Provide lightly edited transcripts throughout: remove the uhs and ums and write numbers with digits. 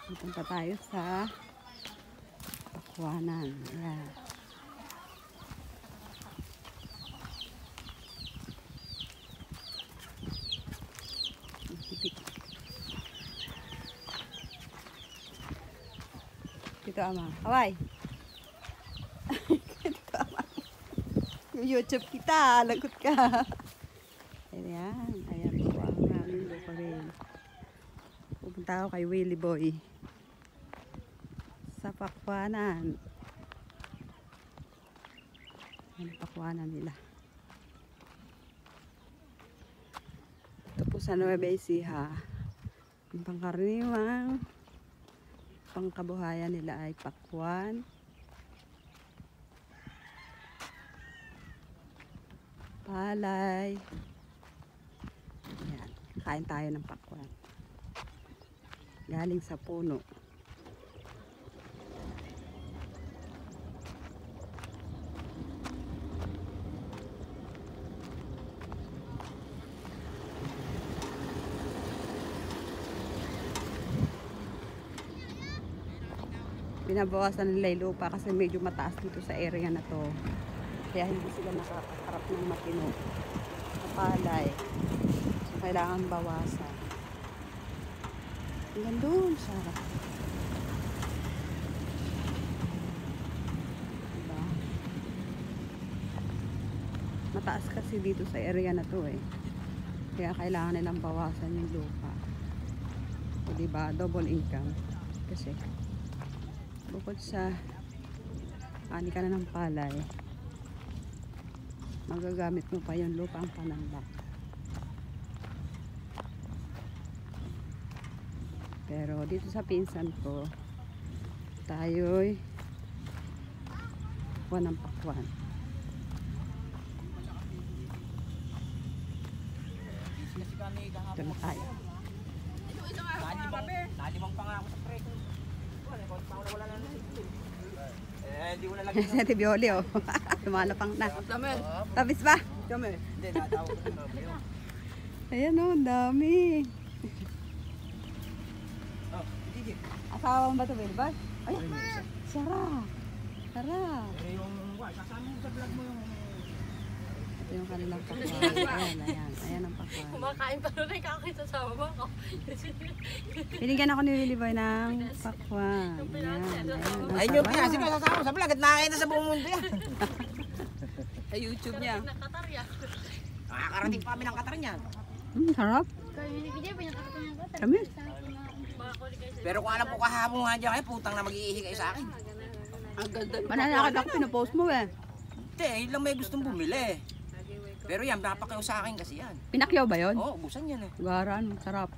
Pupunta tayo sa Pakwanan. Ayan. Dito ama. Kaway. Dito ama. YouTube kita. Lagot ka. Ayan. Ayan po ang aming lupa rin. Pupunta ako kay Willie Boy. Sa Pakwanan. Ang Pakwanan nila. Ito po sa Nueva Ecija. Ang pangkaraniwang pangkabuhayan nila ay pakwan, palay. Ayan. Kain tayo ng pakwan. Galing sa puno. Binabawasan nila yung lupa kasi medyo mataas dito sa area na to. Kaya hindi sila nakakaharap ng matino sa palay. So kailangan bawasan. Hanggang doon sa diba? Mataas kasi dito sa area na to eh. Kaya kailangan nilang bawasan yung lupa. O diba? Double income. Kasi bukod sa ani ka na ng palay, magagamit mo pa yung lupang panambak. Pero dito sa pinsan ko, tayo'y kuha ng pakwan. Ito na tayo. Nalimang pa nga ako sa pre. Wala na hindi ko nalagyan. Si Ate Bioli oh. Lumalapang na. Dami. Tabis ba? Dami. Hindi, natawag ko na. Ayan oh, dami. Oh, Gigi. Asawa mo ba ito, Wilbur? Ay, sarap. Sarap. Yung, sasama mo sa vlog mo yung... Ito yung kanilang pakwan. Ayan, ayan. Ayan ang pakwan. Kumakain pa rin kakita sa mama ko. Binigyan ako ni Willie Boy ng pakwan. Ayan, ayan. Ay, yung pinasip ko sasama mo sa vlog at nakakita sa buong mundo yan. Sa YouTube niya. Nakatarya. Nakakarating pa kami ng Qatar niyan. Sarap. Kami. Pero kung alam ko kahapon nga dyan kayo, putang na mag-iihi kayo sa akin. Mananakad ako, pinapost mo eh. Hindi, yun lang may gustong bumili. Pero yan, napakayaw sa akin kasi yan. Pinakyaw ba yun? Oo, ubusan yan eh. Garan, sarap.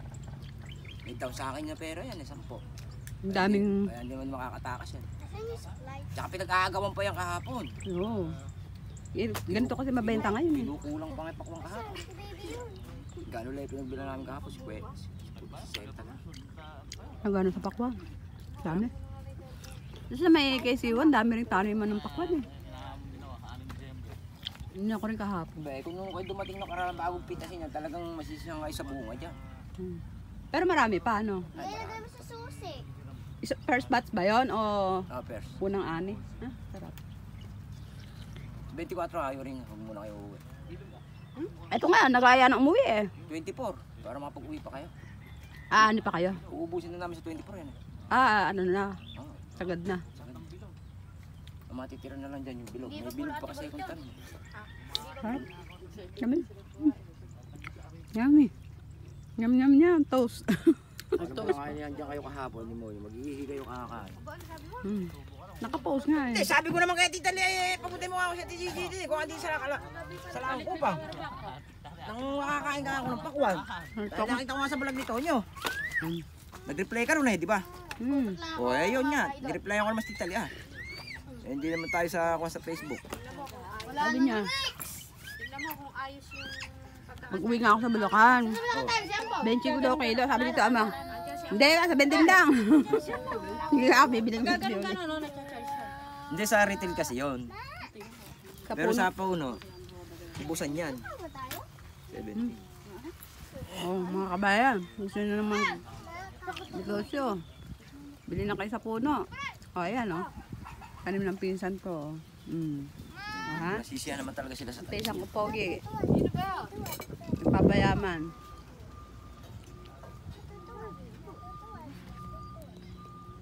May daw sa akin na pera yan eh, 10. Ang daming... Kaya hindi man makakatakas yan. Tsaka pinag-aagawan pa yan kahapon. Oo. Ganito kasi mabenta ngayon eh. Pinukulang pa nga pakuwang kahapon. Gano'n lang yung pinagbila namin kahapon, si Seta na. Ang gano'n sa pakwan. Dami. Tapos na may KC1, dami rin taniman ng pakwan eh. Hindi ako rin kahapon. Kung kayo dumating na karang bagong pitasin yan, talagang masisiyang kayo sa bunga dyan. Pero marami pa, ano? Nilagay mo sa susi. First batch ba yun? O First. unang ani? Ha? Sarap. 24 ayaw rin, huwag muna kayo uuwi. Ito nga, nagaya na umuwi eh. 24, para makapag-uwi pa kayo. Ah, ano pa kayo? Uubusin na namin sa 24 yan eh. Ah, ano na. Oo, Sagad na. sakit. Ang matitira na lang dyan yung bilog. May bilog pa kasi kung tanong. Sarap. Yummy. Yummy. Yum yum yum. Toast. Ano ba nga yan dyan kayo kahapon ni Moy? Mag-iihi kayo kakakain. Nakapost nga eh. Hindi, sabi ko naman kay Tita Lee, pabutin mo ako sa TGGD. Kung hindi sa lang ko pa. Nang makakain ka ako ng pakwan. Dahil nakita ko nga sa vlog ni Tonyo. Nag-reply ka ron eh, di ba? O, ayun nga. Nag-reply ako naman sa Tita Lee ah. Hindi naman tayo sa Facebook. Sabi niya, Tignan mo kung ayos yung mag-uwi nga ako sa Bulacan. 20 ko daw kilo. Sabi dito ama. Hindi, sa bending lang. Hindi ako bibilang video. Hindi sa retail kasi yon. Pero sa pauno, ubusan yan. 70. Oh, mga kabayan. Gusto nyo naman negosyo. Bili na kayo sa puno. O, ayan, o. Tanim ng pinsan ko. Aha. Nasisiya naman talaga sila sa Ito isang pogi. Nagpapayaman.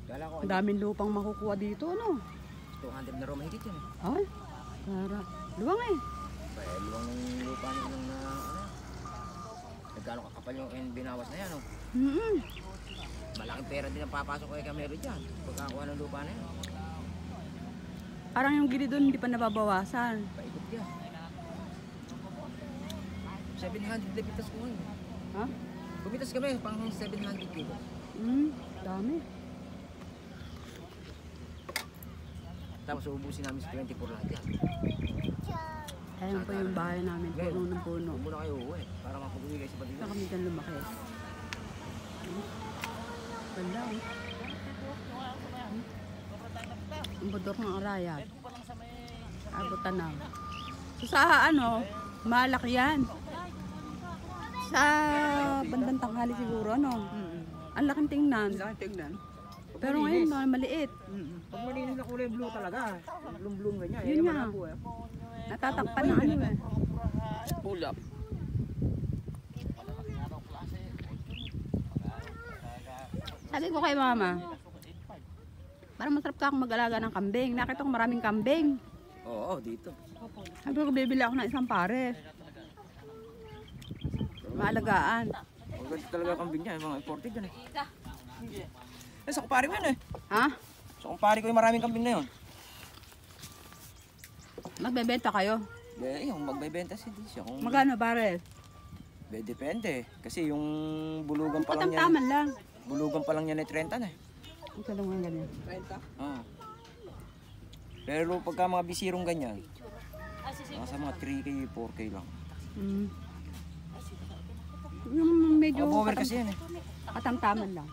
Kala ko, Ang daming lupang makukuha dito, ano? 200 na raw mahigit yun eh. Ay, para. Luwang eh. Kaya luwang ng lupa nyo nung na, nagkano kakapal yung binawas na yan, oh. Malaking pera din ang papasok kay Camero dyan. Pagkakuha ng lupa na yan. Parang yung gili doon hindi pa nababawasan. Paikot yan. 700 lebitas ko ngayon. Ha? Bumitas kami, pang 700 kilo. Dami. Tapos uubusin namin sa 24 lang dyan. Ayan po yung bahay namin. Puno ng puno. Huwag muna kayo uuwi para mapag-uwi kayo sa Saan Balinas. kami dyan lumaki? Ganda eh. Ang budok ng arayat. Abutan na. So sa ano, malaki yan. Sa bandang tanghali siguro, ano? Ang laking tingnan. Pero ngayon, maliit. Pag malinis na kulay blue talaga, bloom ganyan. Yun nga. Natatakpan na ano eh. Ulap. Sabi ko kay mama, parang masarap ka akong mag-alaga ng kambing. Nakita ko maraming kambing. Oo, dito. Sabi ko, bibili ako ng isang pares. Maalagaan. Ang ganda talaga ang kambing niya, mga imported yan eh. Sa kumpare ko yan eh. Ha? Sa kumpare ko yung maraming kambing na yun. Magbebenta kayo? Yung magbebenta si Disha. Magkano pares? Depende. Kasi yung bulugan pa lang yan. Patamtaman lang. Bulugan pa lang yan ay 30 na eh. Ito lang ang ganyan. Oo. Pero pagka mga bisirong ganyan, nasa mga 3K, 4K lang. Yung medyo Over kasi yan eh. katamtaman lang.